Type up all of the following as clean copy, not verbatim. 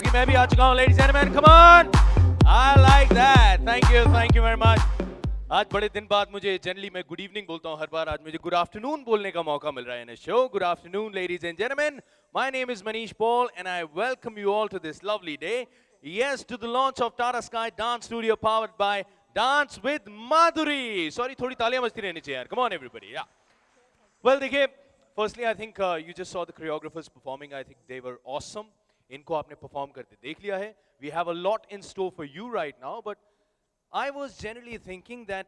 कि मैं भी आ चुका हूँ ladies and gentlemen, come on, I like that, thank you very much. आज बड़े दिन बाद मुझे जनरली मैं गुड इवनिंग बोलता हूँ हर बार, आज मुझे गुड आफ्टरनून बोलने का मौका मिल रहा है in show. Good afternoon ladies and gentlemen, my name is Manish Paul and I welcome you all to this lovely day. Yes, to the launch of Tata Sky Dance Studio powered by Dance with Madhuri. Sorry, थोड़ी तालियां बजती रहनी चाहिए यार. Come on everybody, yeah. Well, देखिए, firstly I think you just saw the choreographers performing. I think they were awesome. इनको आपने perform करते देख लिया है. We have a lot in store for you right now, but I was generally thinking that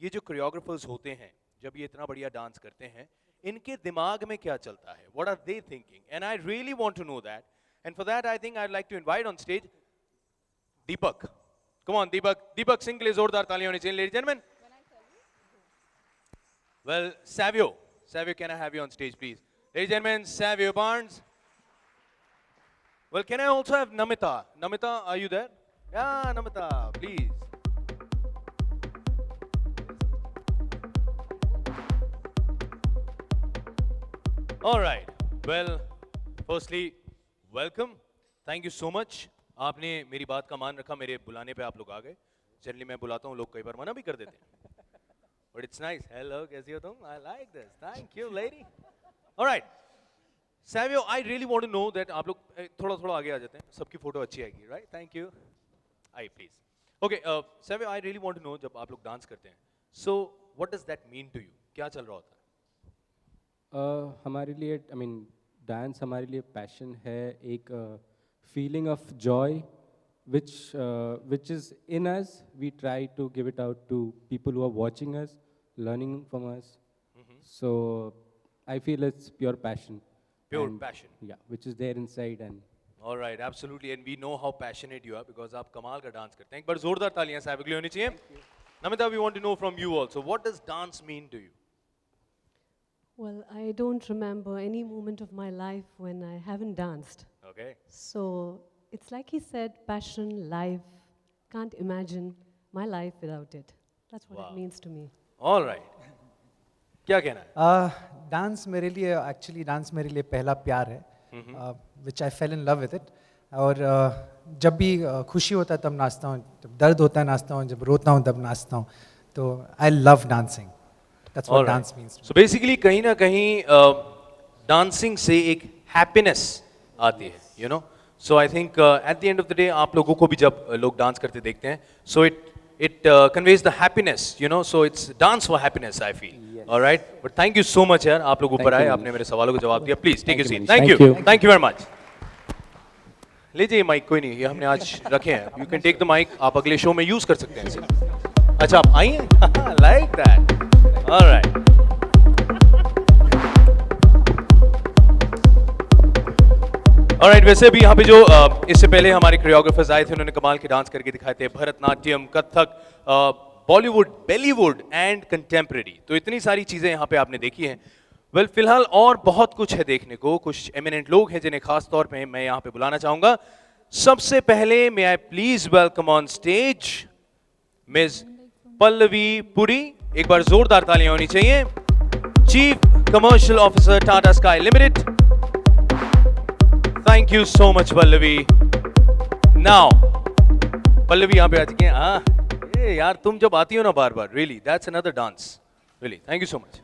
ये जो choreographers होते हैं, जब ये इतना बढ़िया डांस करते हैं, इनके दिमाग में क्या चलता है? What are they thinking? And I really want to know that. And for that, I think I'd like to invite on stage Deepak. Come on, Deepak. Deepak Singh के लिए जोरदार तालियां होनी चाहिए, ladies and gentlemen. Well, Savio. Savio, can I have you on stage, please? Ladies and gentlemen, Savio Barnes. Well, can I also have Namita? Namita, are you there? Yeah, Namita, please. All right. Well, firstly, welcome. Thank you so much. आपने मेरी बात का मान रखा, मेरे बुलाने पे आप लोग आ गए. Generally मैं बुलाता हूँ, लोग कई बार मना भी कर देते हैं. But it's nice. Hello, कैसी हो तुम? I like this. Thank you, lady. All right. Savio, I really want to know that आप लोग थोड़ा आगे आ जाते हैं. सबकी फोटो अच्छी आएगी, right? Thank you. Aye, please. Okay, Savio, I really want to know जब आप लोग डांस करते हैं. So, what does that mean to you? क्या चल रहा होता है? हमारे लिए डांस हमारे लिए पैशन है, एक feeling of Joy which is in us. We try to give it out to people who are watching us, learning from us. So I feel it's pure passion. Pure passion. Yeah, which is there inside. And all right, absolutely, and we know how passionate you are because आप कमाल का dance करते हैं. एक बार जोरदार तालियां साहब के लिए होनी चाहिए. Namita, we want to know from you also, what does dance mean to you? Well, I don't remember any moment of my life when I haven't danced. Okay. So it's like he said, passion, life. Can't imagine my life without it. That's what it means to me. All right. क्या कहना है? Dance मेरे लिए actually dance मेरे लिए पहला प्यार है, which I fell in love with it. और जब भी खुशी होता है तब नाचता हूँ, जब दर्द होता है नाचता हूँ, जब रोता हूँ तब नाचता हूँ. तो I love dancing. That's what dance means. So basically कहीं ना कहीं डांसिंग से एक हैप्पीनेस आती है, you know. So I think at the end of the day आप लोगों को भी जब लोग डांस करते देखते हैं, सो it conveys the happiness, you know, so it's dance for happiness, I feel. Yes. All right, but thank you so much यार, आप लोग ऊपर आए, आपने मेरे सवालों को जवाब दिया. Please take a seat. Thank you very much. लीजिए ये माइक, कोई नहीं, ये हमने आज रखे हैं. You can take the mic, आप अगले शो में यूज कर सकते हैं इसे. अच्छा आप आई हैं? Like that. All right. Alright, वैसे भी यहाँ पे जो इससे पहले हमारे कोरियोग्राफर्स आए थे, उन्होंने कमाल के डांस करके दिखाए थे. Bharatanatyam, Kathak, Bollywood, Bollywood and contemporary. तो इतनी सारी चीज़ें यहाँ पे आपने देखी हैं. वेल, फिलहाल और बहुत कुछ है देखने को. कुछ एमिनेंट लोग हैं जिन्हें खास तौर पे मैं यहाँ पे बुलाना चाहूँगा. सबसे पहले may I please welcome on stage miss Pallavi Puri. एक बार जोरदार तालियां होनी चाहिए. Chief commercial officer Tata sky limited. Thank you so much, Pallavi. Now, Pallavi यहाँ पे आ चुकी हैं. हाँ, यार तुम जब आती हो ना बार-बार, really, that's another dance. Really, thank you so much.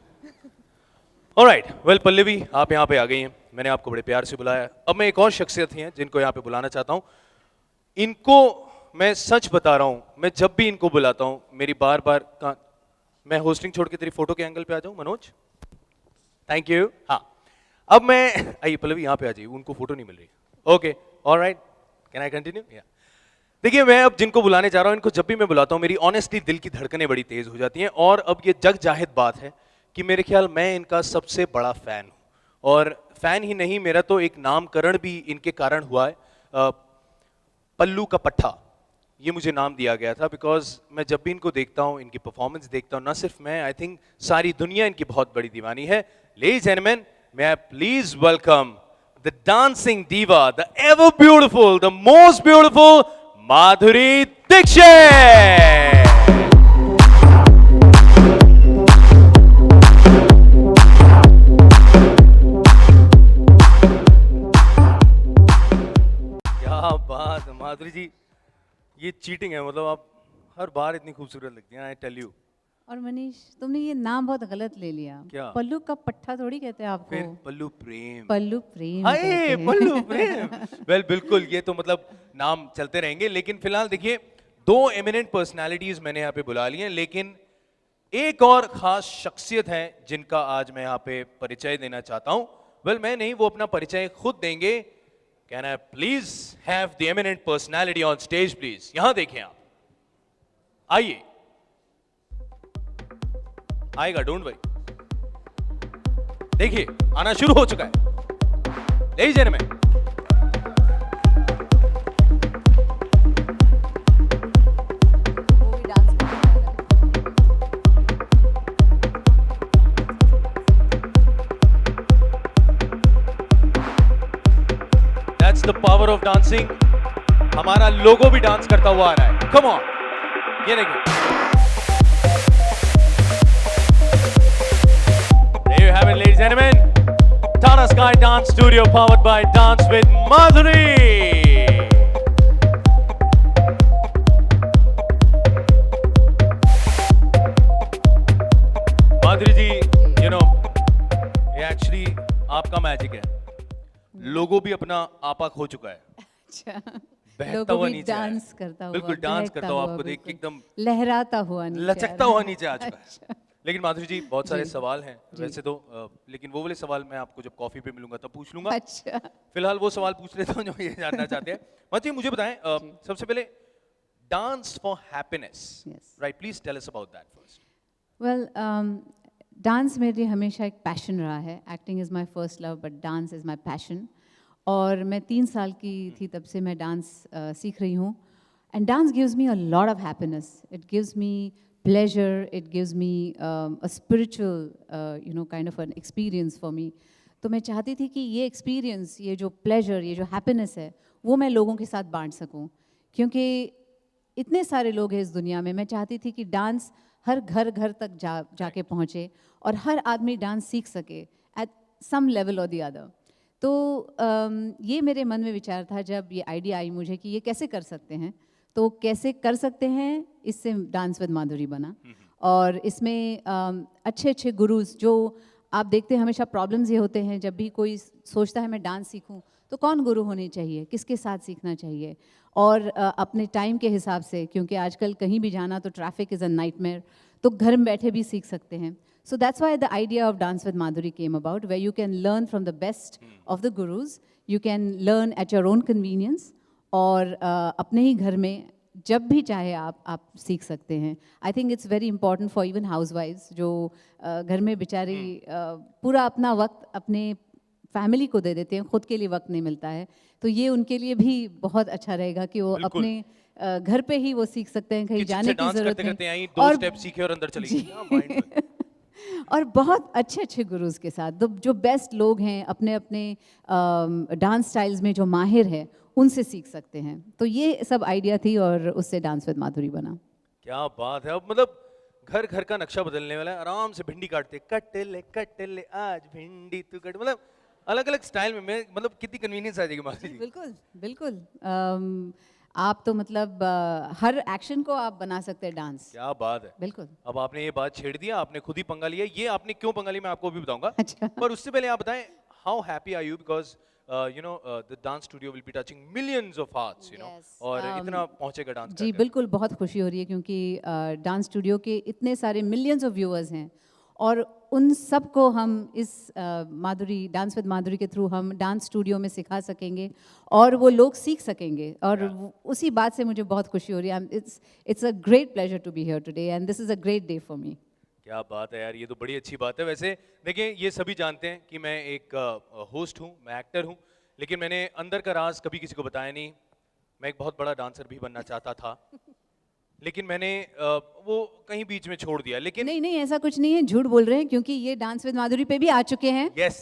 All right, well, Pallavi, आप यहाँ पे आ गई हैं. मैंने आपको बड़े प्यार से बुलाया. अब मैं एक और शख्सियत हैं जिनको यहाँ पे बुलाना चाहता हूँ. इनको मैं सच बता रहा हूँ, मैं जब भी इनको बुलाता हूँ, मेरी बार-बार मैं होस्टिंग छोड़ के तेरी फोटो के एंगल पे आ जाऊँ, मनोज? Thank you. हाँ. अब मैं आइए पल्लवी यहाँ पे आ जाइए, उनको फोटो नहीं मिल रही. Okay, alright, can I continue? देखिए, मैं अब जिनको बुलाने जा रहा हूँ, इनको जब भी मैं बुलाता हूँ मेरी ऑनेस्टली दिल की धड़कनें बड़ी तेज हो जाती हैं. और अब ये जग जाहिर बात है कि मेरे ख्याल मैं इनका सबसे बड़ा फैन हूँ. और फैन ही नहीं, मेरा तो एक नामकरण भी इनके कारण हुआ है. पल्लू का पट्ठा, ये मुझे नाम दिया गया था बिकॉज मैं जब भी इनको देखता हूँ, इनकी परफॉर्मेंस देखता हूँ, ना सिर्फ मैं, आई थिंक सारी दुनिया इनकी बहुत बड़ी दीवानी है. Ladies and gentleman, may I please welcome the dancing diva, the ever beautiful, the most beautiful Madhuri Dixit. क्या माधुरी जी, ये चीटिंग है, मतलब आप हर बार इतनी खूबसूरत लगती हैं, आई टेल यू। और मनीष, तुमने ये नाम बहुत गलत ले लिया। क्या? पल्लू का पट्टा थोड़ी कहते हैं आपको। फिर पल्लू प्रेम। पल्लू प्रेम हाय कहते हैं। पल्लू प्रेम। वेल बिल्कुल, ये तो मतलब नाम चलते रहेंगे, लेकिन फिलहाल देखिए 2 एमिनेंट पर्सनालिटीज मैंने यहाँ पे बुला ली हैं, लेकिन एक और खास शख्सियत है जिनका आज मैं यहाँ पे परिचय देना चाहता हूँ। वेल मैं नहीं, वो अपना परिचय खुद देंगे। Can I please have the eminent personality on stage please. यहां देखें आप, आइए। आएगा, डोंट वरी। देखिए आना शुरू हो चुका है। लेडीज एंड जेंटलमैन, वो भी डांस करने वाला है। That's the power of dancing. हमारा लोगो भी डांस करता हुआ आ रहा है। कम ऑन, ये देखिए। There you have it, ladies and gentlemen. Tata Sky Dance Studio powered by Dance with Madhuri. Madhuri ji, you know, ये एक्चुअली आपका मैजिक है। लोगो भी अपना आपा खो चुका है। अच्छा, बहता लोगों हुआ भी नीचे आया है। डांस करता हुआ, बिल्कुल डांस बहकता करता हुआ हुआ, आपको देख के बिल्कुल एकदम लहराता हुआ नीचे आ लचकता रहा हुआ है। नीचे आ चुका है। अच्छा। लेकिन माधुरी जी, बहुत सारे जी। सवाल हैं जी। वैसे तो, लेकिन वो वाले सवाल मैं आपको जब कॉफी पे मिलूंगा तब पूछ लूंगा। अच्छा। फिलहाल वो सवाल पूछ लेता हूँ जो ये जानना चाहते हैं। माधुरी, मुझे बताएं, सबसे पहले dance for happiness, Yes. Right? Please tell us about that first. Well, dance मेरे लिए हमेशा एक पैशन रहा है। Acting is my first love, but dance is my passion. और मैं 3 साल की थी तब से मैं डांस सीख रही हूँ। And dance gives me a lot of happiness. It gives me pleasure, it gives me a spiritual kind of an experience for me. तो मैं चाहती थी कि ये एक्सपीरियंस, ये जो प्लेजर, ये जो हैप्पीनेस है, वो मैं लोगों के साथ बांट सकूं, क्योंकि इतने सारे लोग हैं इस दुनिया में। मैं चाहती थी कि डांस हर घर घर तक जाके पहुंचे और हर आदमी डांस सीख सके एट सम लेवल और द अदर। तो ये मेरे मन में विचार था जब ये आइडिया आई मुझे कि ये कैसे कर सकते हैं। तो कैसे कर सकते हैं, इससे डांस विद माधुरी बना। और इसमें अच्छे अच्छे गुरुज, जो आप देखते हैं हमेशा प्रॉब्लम्स ये होते हैं जब भी कोई सोचता है मैं डांस सीखूं, तो कौन गुरु होने चाहिए, किसके साथ सीखना चाहिए, और अपने टाइम के हिसाब से, क्योंकि आजकल कहीं भी जाना तो ट्रैफिक इज़ अ नाइटमेयर, तो घर में बैठे भी सीख सकते हैं। So that's why the idea of Dance with Madhuri came about, where you can learn from the best of the gurus. You can learn at your own convenience. और अपने ही घर में जब भी चाहे आप सीख सकते हैं। I think it's very important for even हाउस वाइफ्स, जो घर में बेचारी पूरा अपना वक्त अपने फैमिली को दे देते हैं, खुद के लिए वक्त नहीं मिलता है। तो ये उनके लिए भी बहुत अच्छा रहेगा कि वो अपने घर पे ही वो सीख सकते हैं, कहीं जाने की जरूरत नहीं। दो स्टेप सीखे और अंदर चली गई। और बहुत अच्छे अच्छे गुरुज के साथ, जो बेस्ट लोग हैं अपने अपने डांस स्टाइल्स में जो माहिर है, उनसे सीख सकते हैं। तो ये सब आइडिया थी और उससे डांस विद माधुरी बना। क्या बात है। अब मतलब घर घर का नक्शा बदलने वाला है। आराम से भिंडी काटते, कट ले आज भिंडी तू कट, मतलब अलग अलग स्टाइल में। मैं मतलब कितनी कन्वीनियंस आ जाएगी माधुरी जी। बिल्कुल बिल्कुल। आप तो मतलब हर एक्शन को आप बना सकते हैं डांस। क्या बात है। बिल्कुल। अब आपने ये बात छेड़ दिया, आपने खुद ही पंगा लिया। ये आपने क्यों पंगा लिया मैं आपको भी बताऊंगा। अच्छा। पर उससे पहले आप बताएं, how happy are you, because the dance studio will be touching millions of hearts, Yes. और इतना पहुंचेगा डांस जी बिल्कुल, बहुत खुशी हो रही है क्योंकि डांस स्टूडियो के इतने सारे मिलियंस ऑफ व्यूअर्स हैं, और उन सब को हम इस माधुरी डांस विद माधुरी के थ्रू हम डांस स्टूडियो में सिखा सकेंगे और वो लोग सीख सकेंगे। और उसी बात से मुझे बहुत खुशी हो रही है। It's a great pleasure to be here today and this is a great day for me. क्या बात है यार, ये तो बड़ी अच्छी बात है। वैसे देखिए, ये सभी जानते हैं कि मैं एक होस्ट हूँ, मैं एक्टर हूँ, लेकिन मैंने अंदर का राज कभी किसी को बताया नहीं। मैं एक बहुत बड़ा डांसर भी बनना चाहता था, लेकिन मैंने वो कहीं बीच में छोड़ दिया। लेकिन नहीं, ऐसा कुछ नहीं है, झूठ बोल रहे हैं, क्योंकि ये डांस विद माधुरी पे भी आ चुके हैं। यस,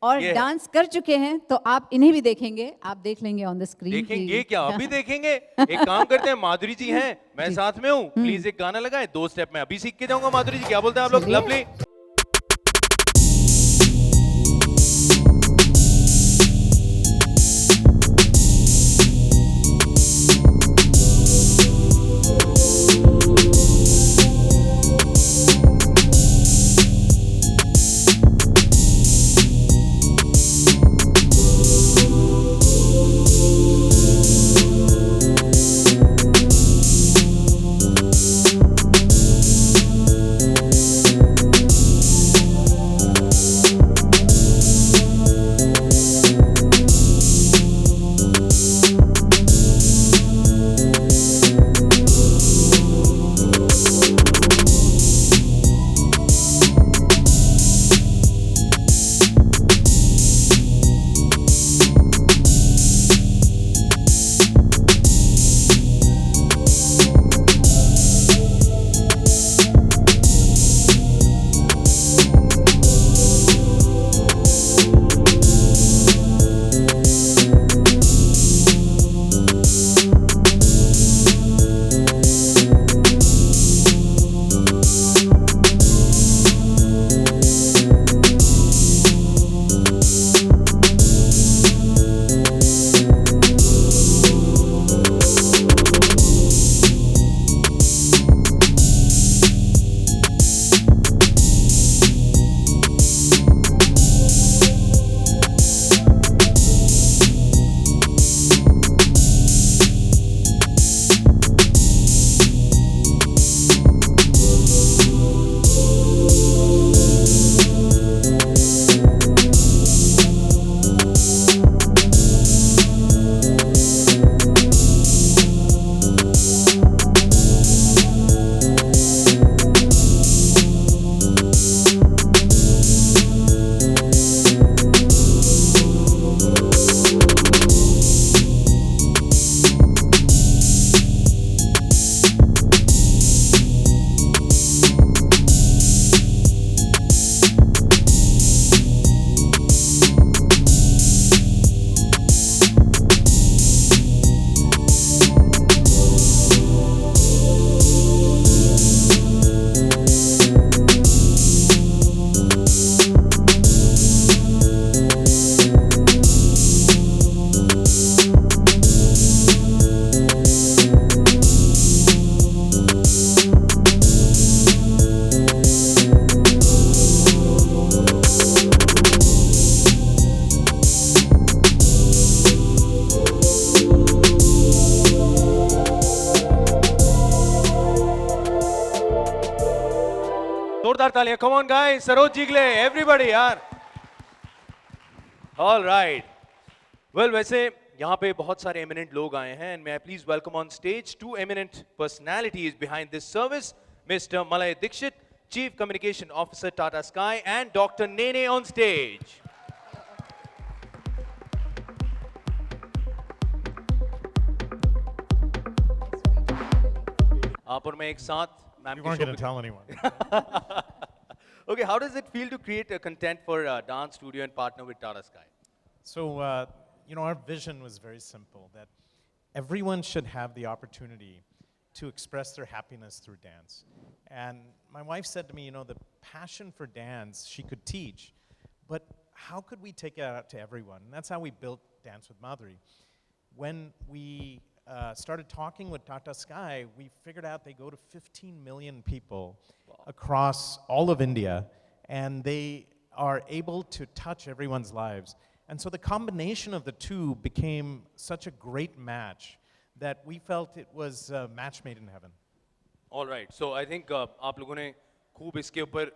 और डांस कर चुके हैं, तो आप इन्हें भी देखेंगे, आप देख लेंगे ऑन द स्क्रीन। देखेंगे क्या, अभी देखेंगे। एक काम करते हैं, माधुरी जी हैं, मैं साथ में हूँ, प्लीज एक गाना लगाएं, 2 स्टेप मैं अभी सीख के जाऊंगा। माधुरी जी क्या बोलते हैं आप लोग? लवली। तालियां. Come on guys, Saroj जिगले, everybody यार. All right. Well, वैसे यहाँ पे बहुत सारे eminent लोग आए हैं, and may I please welcome on stage two eminent personalities behind this service, Mr. Malay Dixit, Chief Communication Officer Tata Sky, and Dr. Nene on stage. आप और मैं एक साथ मैम You के weren't शो going पे to tell anyone. Okay, how does it feel to create a content for Dance Studio and partner with Tata Sky? So, our vision was very simple, that everyone should have the opportunity to express their happiness through dance. And my wife said to me, the passion for dance she could teach, but how could we take it out to everyone? And that's how we built Dance with Madhuri. When we started talking with Tata Sky, we figured out they go to 15 million people across all of India, and they are able to touch everyone's lives. And so the combination of the two became such a great match that we felt it was a match made in heaven. All right, so I think आप लोगों ने खूब इसके ऊपर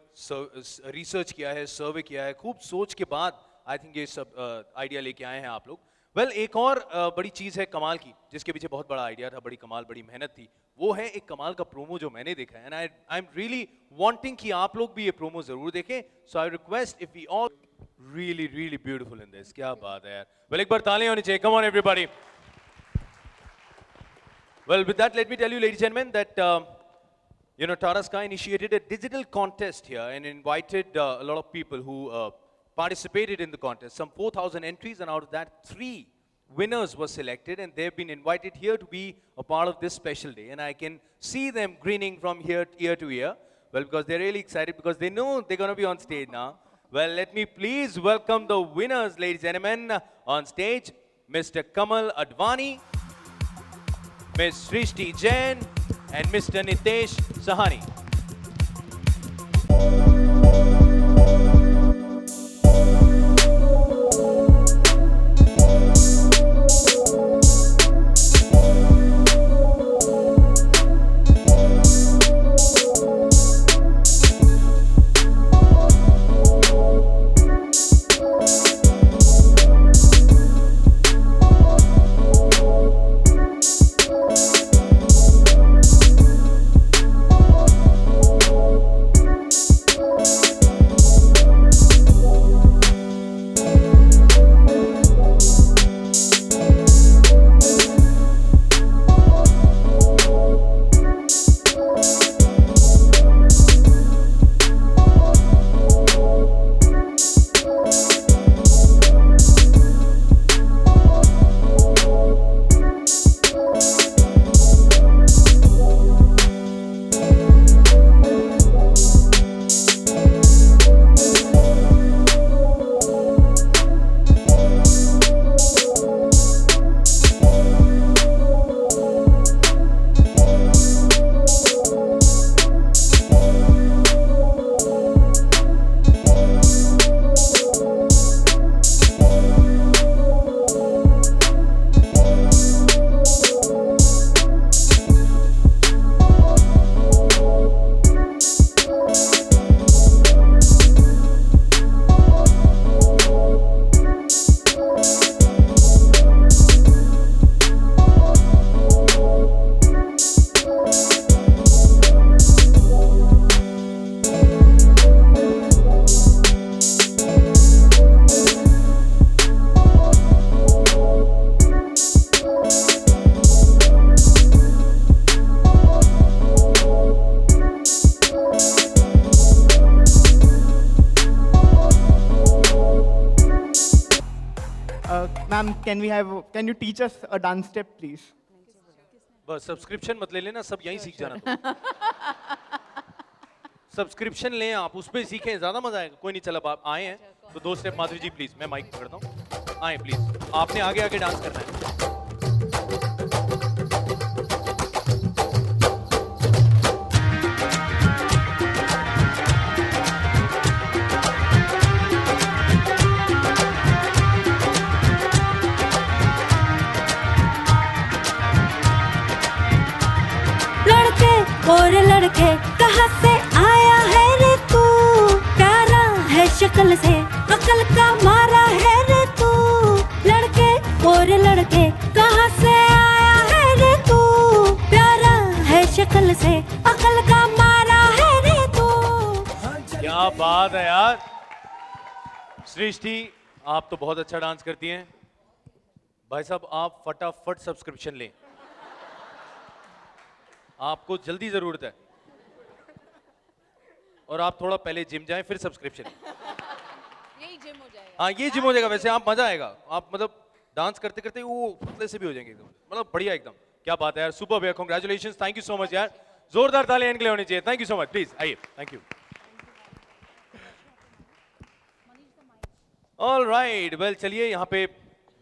research किया है, सर्वे किया है, खूब सोच के बाद I think ये सब आइडिया लेके आए हैं आप लोग. Well, एक और बड़ी चीज़ है कमाल की, जिसके पीछे बहुत बड़ा आइडिया था, बड़ी कमाल, बड़ी मेहनत थी. वो है एक कमाल का प्रोमो जो मैंने देखा है, and I'm really wanting कि आप लोग भी ये प्रोमो जरूर देखें. So I request if we all really beautiful in this. क्या बात है यार. Well, एक बार तालियां होनी चाहिए. Come on everybody. Well, with that, let me tell you, ladies and gentlemen, that Tata Sky initiated a digital contest here and invited a lot of people who participated in the contest. Some 4,000 entries, and out of that, 3 winners were selected, and they've been invited here to be a part of this special day. And I can see them grinning from ear to ear. Well, because they're really excited because they know they're going to be on stage now. Well, let me please welcome the winners, ladies and gentlemen, on stage. Mr. Kamal Advani, Ms. Srishti Jain, and Mr. Nitesh Sahani. Ma'am, can you teach us a dance step, please? बस subscription मत ले लेना, सब यहीं सीख जाना. Subscription लें आप, उस पे सीखें, ज़्यादा मजा आएगा. कोई नहीं, चल अब आप आए हैं तो 2 स्टेप माधुरी जी प्लीज, मैं माइक पकड़ता हूँ. आए प्लीज, आपने आगे आगे डांस करना है. लड़के और लड़के कहाँ से आया है रे तू, शक्ल से अकल का मारा है रे तू, लड़के और लड़के कहाँ से आया है रे तू, प्यारा है शक्ल से अकल का मारा है रे तू। क्या बात है यार। सृष्टि, आप तो बहुत अच्छा डांस करती हैं। भाई साहब, आप फटाफट सब्सक्रिप्शन लें, आपको जल्दी जरूरत है। और आप थोड़ा पहले जिम जाएं फिर सब्सक्रिप्शन। यही जिम हो जाएगा। हाँ, ये जिम हो जाएगा। वैसे आप मजा आएगा, आप मतलब डांस करते करते वो पतले से भी हो जाएंगे एकदम, मतलब बढ़िया एकदम। क्या बात है यार, सुपर भैया, congratulations, thank you so much यार। जोरदार तालियां इनके लिए होनी चाहिए। Thank you so much, please आइए। Thank you. All right, well चलिए, यहाँ पे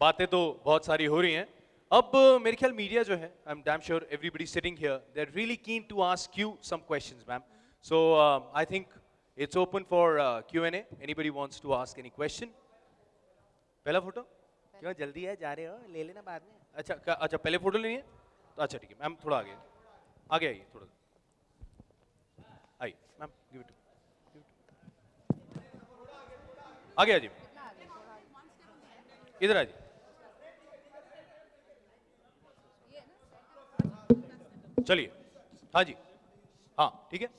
बातें तो बहुत सारी हो रही हैं। अब मेरे ख्याल मीडिया जो है, I am damn sure everybody sitting here, they are really keen to ask you some questions ma'am. So I think it's open for Q&A. Anybody wants to ask any question? पहला photo क्यों जल्दी है, जा रहे हो, ले लेना बाद में। अच्छा अच्छा, पहले फोटो लेनी है तो अच्छा ठीक है मैम, थोड़ा आगे आगे आइए, थोड़ा आइए मैम, गिव इट आगे आ जाइए, इधर आ जाइए। चलिए, हाँ जी, हाँ ठीक है।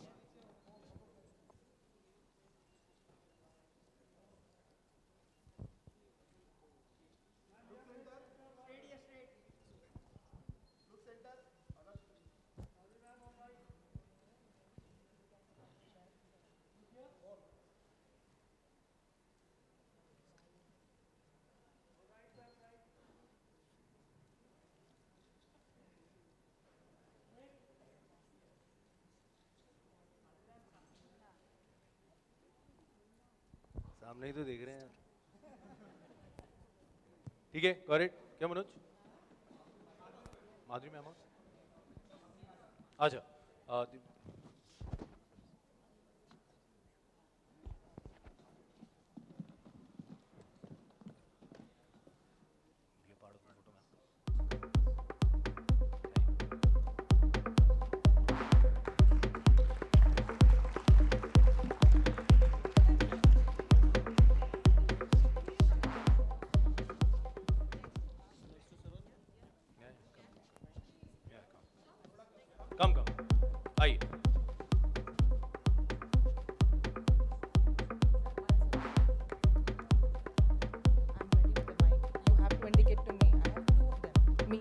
सामने ही तो देख रहे हैं। ठीक है, गॉट इट। क्या मनोज? माधुरी मैम? अच्छा, कम आइए। You have to indicate to me. I have two of them. Me.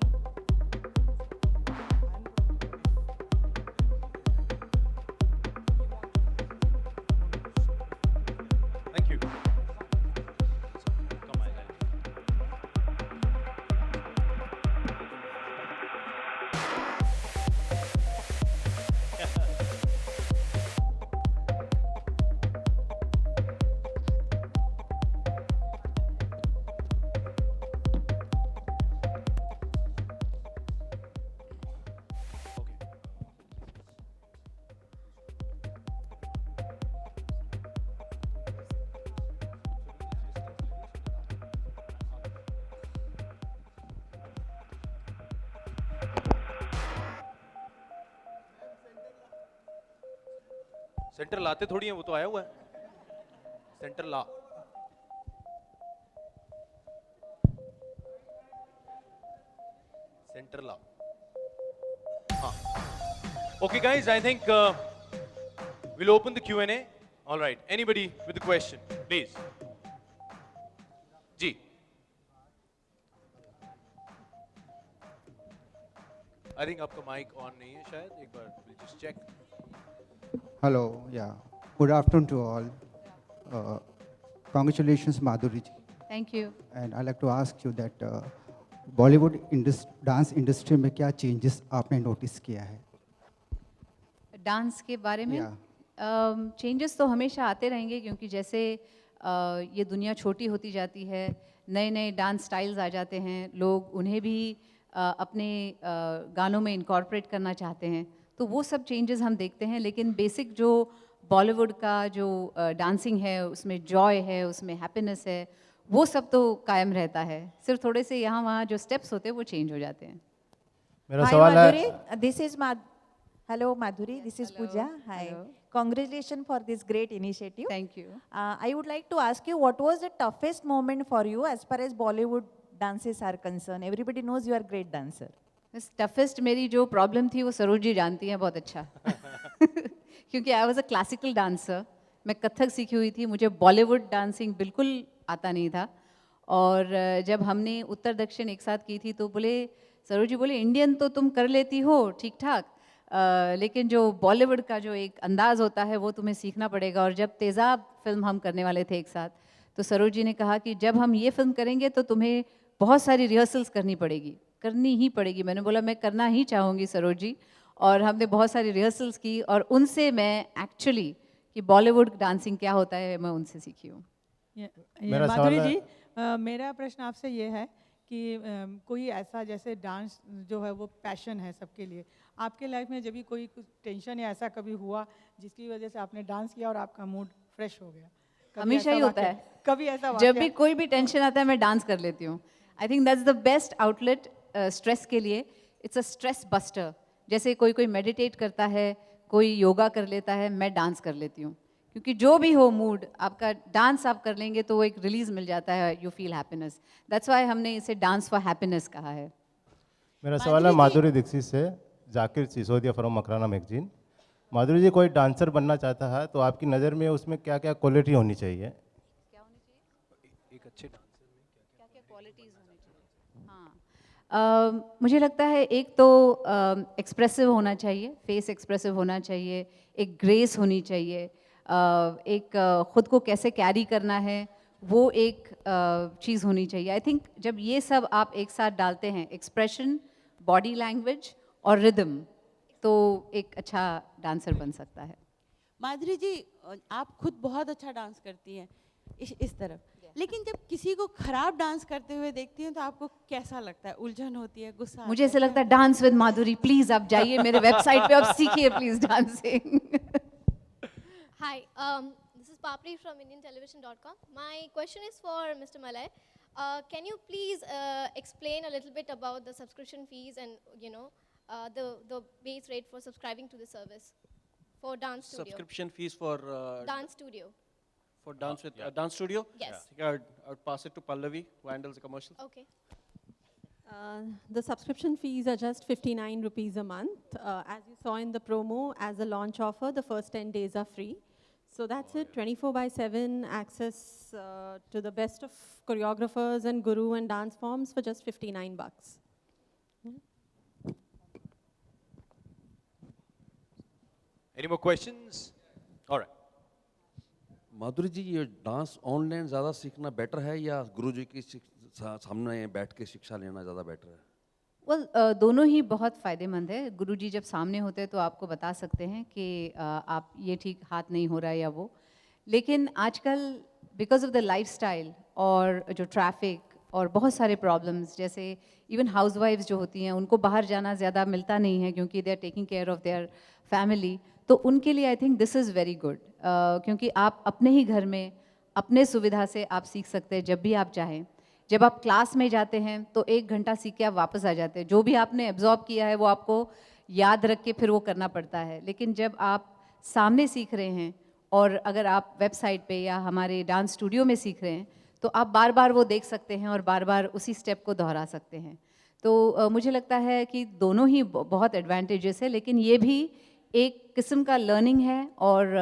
Thank you. Come on. Centre लाते थोड़ी है, वो तो आया हुआ है सेंटर ला। सेंटर ला, हाँ। Okay guys, I think we'll open the Q&A. All right, anybody with a question, please. जी, I think आपका माइक ऑन नहीं है शायद, एक बार we'll just check. Hello, yeah. Good afternoon to all. Congratulations, Madhuri ji. Thank you. And I'd like to ask you that Bollywood dance industry में क्या changes आपने notice किया है? डांस के बारे में Yeah. चेंजेस तो हमेशा आते रहेंगे, क्योंकि जैसे ये दुनिया छोटी होती जाती है, नए नए डांस स्टाइल्स आ जाते हैं, लोग उन्हें भी अपने गानों में इनकॉर्पोरेट करना चाहते हैं, तो वो सब चेंजेस हम देखते हैं। लेकिन बेसिक जो बॉलीवुड का जो डांसिंग है, उसमें जॉय है, उसमें हैप्पीनेस है, वो सब तो कायम रहता है। सिर्फ थोड़े से यहाँ वहाँ जो स्टेप्स होते हैं वो चेंज हो जाते हैं। मेरा सवाल है, this is Madhuri, this is Pooja. Hi. Hello. congratulations for this great initiative. Thank you. I would like to ask you, what was the toughest moment for you as far as Bollywood dances are concerned? Everybody knows you are a great dancer. बस toughest मेरी जो problem थी वो सरोज जी जानती हैं बहुत अच्छा क्योंकि I was a classical dancer, मैं कथक सीखी हुई थी, मुझे बॉलीवुड डांसिंग बिल्कुल आता नहीं था और जब हमने उत्तर दक्षिण एक साथ की थी तो बोले सरोज जी बोले इंडियन तो तुम कर लेती हो ठीक ठाक लेकिन जो बॉलीवुड का जो एक अंदाज़ होता है वो तुम्हें सीखना पड़ेगा। और जब तेज़ाब फिल्म हम करने वाले थे एक साथ तो सरोज जी ने कहा कि जब हम ये फिल्म करेंगे तो तुम्हें बहुत सारी रिहर्सल्स करनी ही पड़ेगी। मैंने बोला मैं करना ही चाहूँगी सरोज जी, और हमने बहुत सारी रिहर्सल्स की और उनसे मैं एक्चुअली कि बॉलीवुड डांसिंग क्या होता है मैं उनसे सीखी हूँ। माधुरी जी, मेरा प्रश्न आपसे ये है कि कोई ऐसा जैसे डांस जो है वो पैशन है सबके लिए, आपके लाइफ में जब भी कोई कुछ टेंशन या ऐसा कभी हुआ जिसकी वजह से आपने डांस किया और आपका मूड फ्रेश हो गया? हमेशा ही होता है, कभी ऐसा जब भी कोई भी टेंशन आता है मैं डांस कर लेती हूँ। I think that's the best outlet stress के लिए। It's a stress buster. जैसे कोई मेडिटेट करता है, कोई योगा कर लेता है, मैं डांस कर लेती हूँ क्योंकि जो भी हो मूड आपका डांस आप कर लेंगे तो वो एक रिलीज मिल जाता है, you feel happiness. That's why हमने इसे डांस फॉर हैप्पीनेस कहा है। मेरा सवाल है माधुरी दीक्षित से, जाकिर सिसोदिया फ्रॉम मकराना मैगजीन। माधुरी जी, कोई डांसर बनना चाहता है तो आपकी नज़र में उसमें क्या क्या क्वालिटी होनी चाहिए? क्या होनी चाहिए? एक अच्छे डांसर में क्या क्या क्वालिटीज़ होनी चाहिए? हाँ, मुझे लगता है एक तो एक्सप्रेसिव होना चाहिए, फेस एक्सप्रेसिव होना चाहिए, एक ग्रेस होनी चाहिए, एक ख़ुद को कैसे कैरी करना है वो एक चीज़ होनी चाहिए। आई थिंक जब ये सब आप एक साथ डालते हैं, एक्सप्रेशन, बॉडी लैंग्वेज और रिदम, तो एक अच्छा डांसर बन सकता है। माधुरी जी, आप खुद बहुत अच्छा डांस करती हैं इस तरफ, लेकिन जब किसी को खराब डांस करते हुए देखती हैं तो आपको कैसा लगता है? उलझन होती है, गुस्सा? मुझे ऐसा लगता है डांस विद माधुरी, प्लीज़ आप जाइए मेरे वेबसाइट पे, आप सीखिए please dancing. Hi, this is Papri from IndianTelevision.com. My question is for Mr. Malay. Can you please explain a little bit about the subscription fees and the base rate for subscribing to the service for Dance Studio? Subscription fees for Dance Studio. For Dance with Dance Studio? Yes. I would pass it to Pallavi, who handles the commercial. Okay. The subscription fees are just 59 rupees a month. As you saw in the promo, as a launch offer, the first 10 days are free. So that's it, 24/7 access to the best of choreographers and guru and dance forms for just $59. Any more questions? All right. माधुरी जी, ये dance online ज़्यादा सीखना better है या गुरुजी की सामने बैठ के शिक्षा लेना ज़्यादा बेटर है? Well, दोनों ही बहुत फ़ायदेमंद है। गुरुजी जब सामने होते हैं तो आपको बता सकते हैं कि आप ये ठीक हाथ नहीं हो रहा है या वो, लेकिन आजकल बिकॉज ऑफ द लाइफस्टाइल और जो ट्रैफिक और बहुत सारे प्रॉब्लम्स, जैसे इवन हाउसवाइफ्स जो होती हैं उनको बाहर जाना ज़्यादा मिलता नहीं है क्योंकि they are taking care of their family, तो उनके लिए I think this is very good, क्योंकि आप अपने ही घर में अपने सुविधा से आप सीख सकते हैं जब भी आप चाहें। जब आप क्लास में जाते हैं तो 1 घंटा सीख के आप वापस आ जाते हैं, जो भी आपने एब्जॉर्ब किया है वो आपको याद रख के फिर वो करना पड़ता है। लेकिन जब आप सामने सीख रहे हैं और अगर आप वेबसाइट पे या हमारे डांस स्टूडियो में सीख रहे हैं तो आप बार बार वो देख सकते हैं और बार बार उसी स्टेप को दोहरा सकते हैं। तो मुझे लगता है कि दोनों ही बहुत एडवांटेजेस है, लेकिन ये भी एक किस्म का लर्निंग है और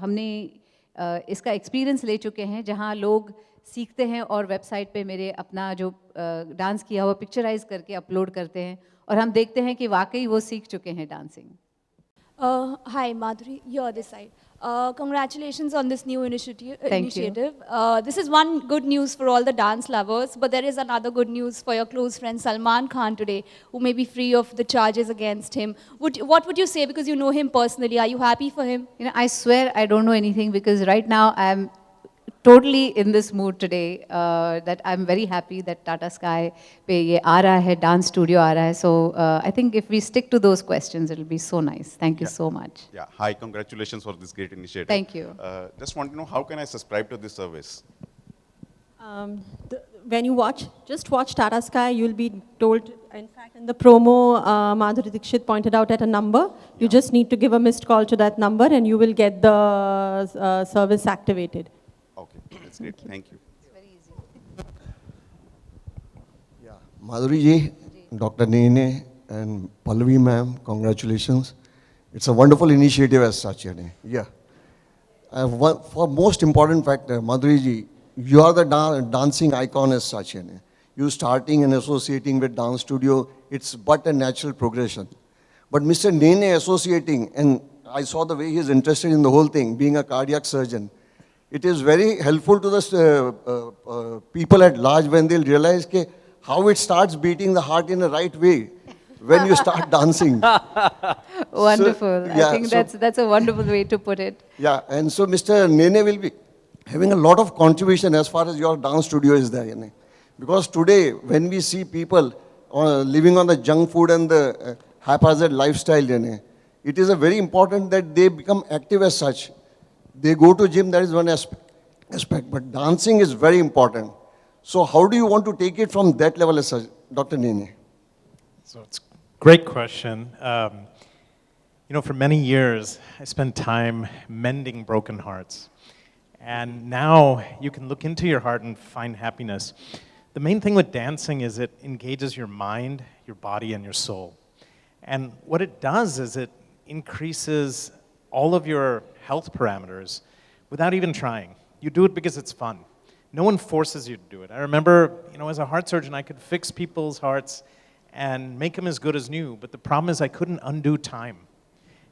हमने इसका एक्सपीरियंस ले चुके हैं जहाँ लोग सीखते हैं और वेबसाइट पे मेरे अपना जो डांस किया हुआ पिक्चराइज करके अपलोड करते हैं और हम देखते हैं कि वाकई वो सीख चुके हैं dancing. Hi, Madhuri, you're this side. Congratulations on this new initiative. Thank you. This is one good news for all the dance lovers, but there is another good news for your close friend Salman Khan today, who may be free of the charges against him. What would you say, because you know him personally? Are you happy for him? You know, I swear I don't know anything, because right now I'm totally in this mood today, that I'm very happy that Tata Sky पे ये आ रहा है, dance studio आ रहा है. So I think if we stick to those questions, it'll be so nice. Thank you so much. Yeah, hi, congratulations for this great initiative. Thank you. Just want to know, how can I subscribe to this service? When you just watch Tata Sky, you'll be told In fact, in the promo, Madhuri Dixit pointed out at a number. You just need to give a missed call to that number and you will get the service activated. Okay, that's great. Thank you. Madhuri ji, Dr. Nene and Pallavi ma'am, congratulations. It's a wonderful initiative as such. Yeah. For most important factor, Madhuri ji, you are the dancing icon as such. You starting and associating with dance studio, it's but a natural progression. But Mr. Nene associating, and I saw the way he is interested in the whole thing, being a cardiac surgeon. It is very helpful to the people at large when they'll realize how it starts beating the heart in the right way when you start dancing. Wonderful. So, yeah, I think that's a wonderful way to put it. Yeah, and so Mr. Nene will be having a lot of contribution as far as your dance studio is there. Because today, when we see people living on the junk food and the haphazard lifestyle, it is a very important that they become active as such. They go to gym, that is one aspect, but dancing is very important. So how do you want to take it from that level as such, Dr. Nene? So it's a great question. For many years, I spent time mending broken hearts. And now you can look into your heart and find happiness. The main thing with dancing is it engages your mind, your body, and your soul. And what it does is it increases all of your health parameters without even trying. You do it because it's fun. No one forces you to do it. I remember, as a heart surgeon, I could fix people's hearts and make them as good as new, but the problem is I couldn't undo time.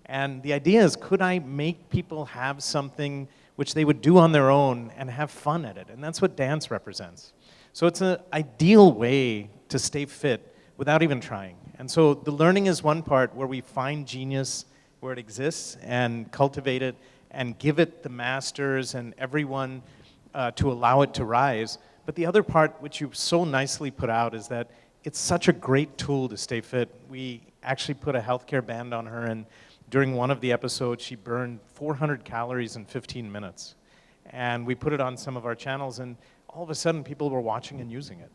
And the idea is, could I make people have something which they would do on their own and have fun at it? And that's what dance represents. So it's an ideal way to stay fit without even trying. And so the learning is one part where we find genius where it exists and cultivate it and give it the masters and everyone to allow it to rise. But the other part, which you so nicely put out, is that it's such a great tool to stay fit. We actually put a healthcare band on her, and during one of the episodes, she burned 400 calories in 15 minutes. And we put it on some of our channels, and all of a sudden, people were watching and using it.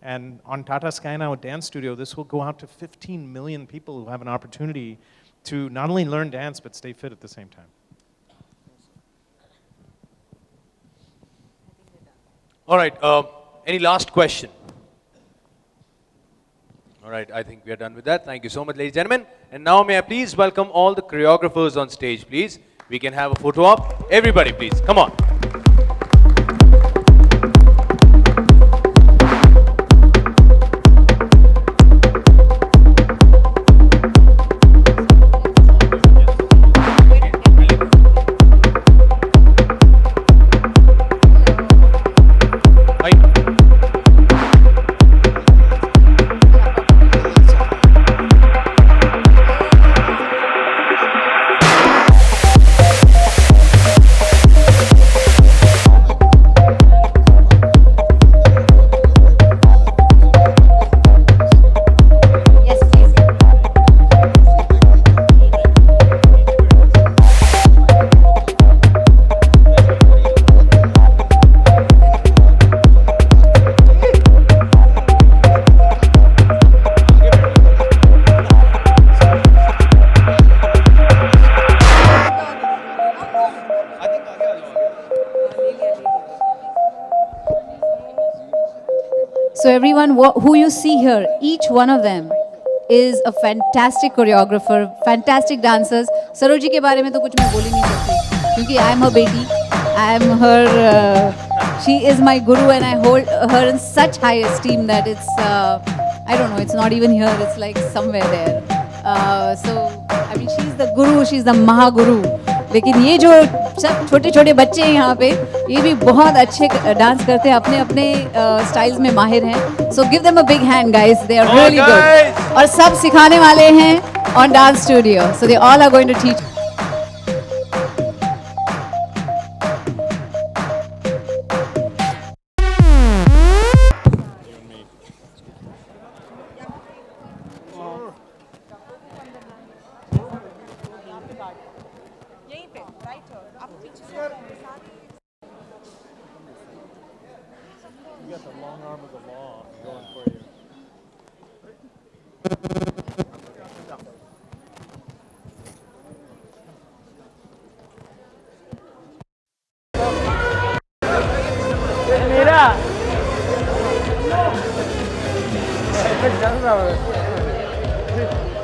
And on Tata Sky Now Dance Studio, this will go out to 15 million people who have an opportunity to not only learn dance, but stay fit at the same time. All right, any last question? All right, I think we are done with that. Thank you so much, ladies and gentlemen. And now may I please welcome all the choreographers on stage, please. We can have a photo op. Everybody, please, come on. So everyone who you see here, each one of them is a fantastic choreographer, fantastic dancers. Saroj ji के बारे में तो कुछ मैं बोल ही नहीं सकती क्योंकि I am her बेटी, I am her, she is my guru and I hold her in such high esteem that it's, I don't know, it's not even here, it's like somewhere there. So, I mean, she's the guru, she's the Mahaguru. लेकिन ये जो सब छोटे छोटे बच्चे हैं यहाँ पे ये भी बहुत अच्छे डांस करते हैं अपने अपने स्टाइल्स में माहिर हैं so give them a big hand guys they are really good और सब सिखाने वाले हैं on dance studio so they all are going to teach You got the long arm of the law going for you. चल रहा है